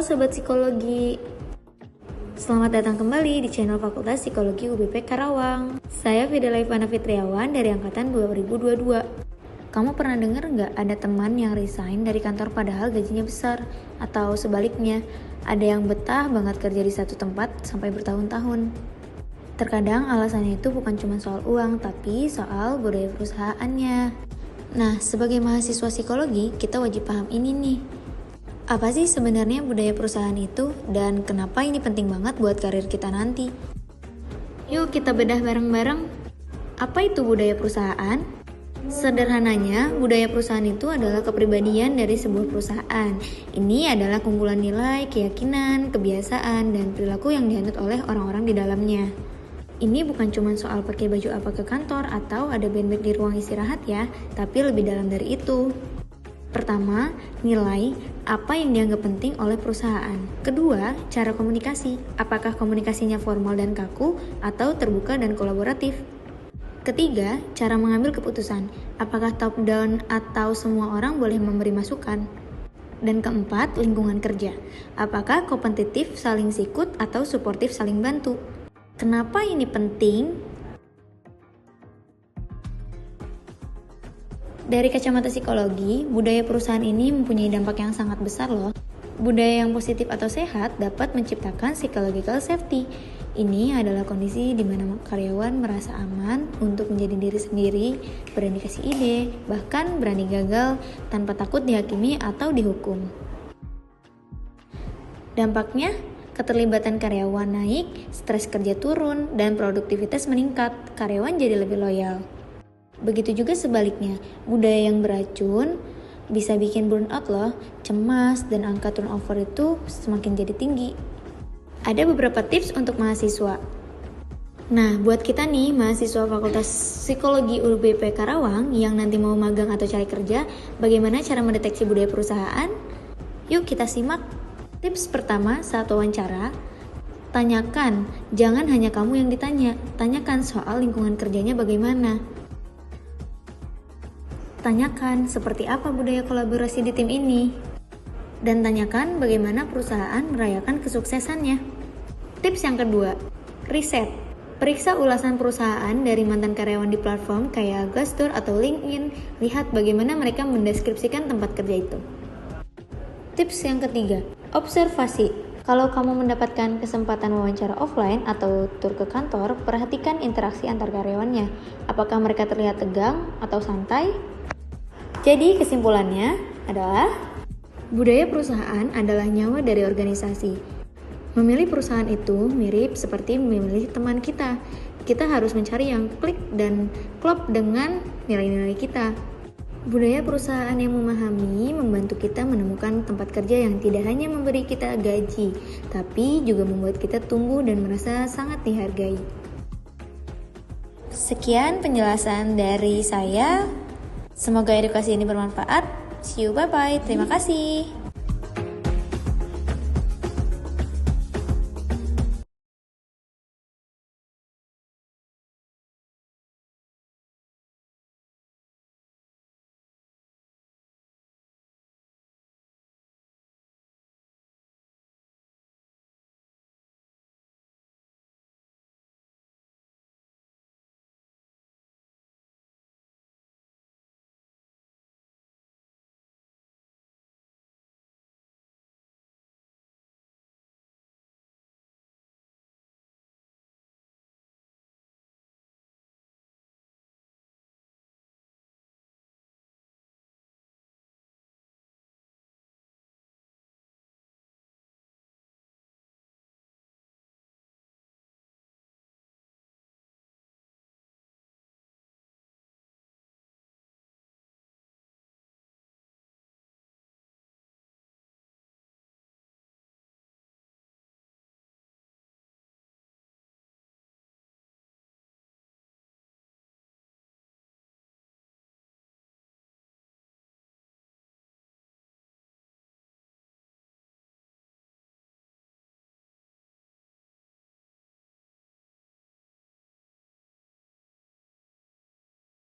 Sobat Psikologi, selamat datang kembali di channel Fakultas Psikologi UBP Karawang. Saya Fidela Ivana Fitriawan dari Angkatan 2022. Kamu pernah dengar nggak ada teman yang resign dari kantor padahal gajinya besar? Atau sebaliknya, ada yang betah banget kerja di satu tempat sampai bertahun-tahun? Terkadang alasannya itu bukan cuma soal uang, tapi soal budaya perusahaannya. Nah, sebagai mahasiswa psikologi, kita wajib paham ini nih. Apa sih sebenarnya budaya perusahaan itu dan kenapa ini penting banget buat karir kita nanti? Yuk kita bedah bareng-bareng. Apa itu budaya perusahaan? Sederhananya, budaya perusahaan itu adalah kepribadian dari sebuah perusahaan. Ini adalah kumpulan nilai, keyakinan, kebiasaan, dan perilaku yang dianut oleh orang-orang di dalamnya. Ini bukan cuma soal pakai baju apa ke kantor atau ada band-band di ruang istirahat ya, tapi lebih dalam dari itu. Pertama, nilai apa yang dianggap penting oleh perusahaan. Kedua, cara komunikasi. Apakah komunikasinya formal dan kaku atau terbuka dan kolaboratif? Ketiga, cara mengambil keputusan. Apakah top down atau semua orang boleh memberi masukan? Dan keempat, lingkungan kerja. Apakah kompetitif saling sikut atau suportif saling bantu? Kenapa ini penting? Dari kacamata psikologi, budaya perusahaan ini mempunyai dampak yang sangat besar loh. Budaya yang positif atau sehat dapat menciptakan psychological safety. Ini adalah kondisi di mana karyawan merasa aman untuk menjadi diri sendiri, berani kasih ide, bahkan berani gagal tanpa takut dihakimi atau dihukum. Dampaknya, keterlibatan karyawan naik, stres kerja turun, dan produktivitas meningkat. Karyawan jadi lebih loyal. Begitu juga sebaliknya, budaya yang beracun bisa bikin burnout loh, cemas, dan angka turnover itu semakin jadi tinggi. Ada beberapa tips untuk mahasiswa. Nah, buat kita nih, mahasiswa Fakultas Psikologi UBP Karawang yang nanti mau magang atau cari kerja, bagaimana cara mendeteksi budaya perusahaan? Yuk kita simak. Tips pertama saat wawancara, tanyakan, jangan hanya kamu yang ditanya, tanyakan soal lingkungan kerjanya bagaimana. Tanyakan seperti apa budaya kolaborasi di tim ini. Dan tanyakan bagaimana perusahaan merayakan kesuksesannya. Tips yang kedua, riset. Periksa ulasan perusahaan dari mantan karyawan di platform kayak Glassdoor atau LinkedIn. Lihat bagaimana mereka mendeskripsikan tempat kerja itu. Tips yang ketiga, observasi. Kalau kamu mendapatkan kesempatan wawancara offline atau tur ke kantor, perhatikan interaksi antar karyawannya. Apakah mereka terlihat tegang atau santai? Jadi kesimpulannya adalah budaya perusahaan adalah nyawa dari organisasi. Memilih perusahaan itu mirip seperti memilih teman kita. Kita harus mencari yang klik dan klop dengan nilai-nilai kita. Budaya perusahaan yang memahami membantu kita menemukan tempat kerja yang tidak hanya memberi kita gaji, tapi juga membuat kita tumbuh dan merasa sangat dihargai. Sekian penjelasan dari saya. Semoga edukasi ini bermanfaat. See you, bye-bye. Terima kasih.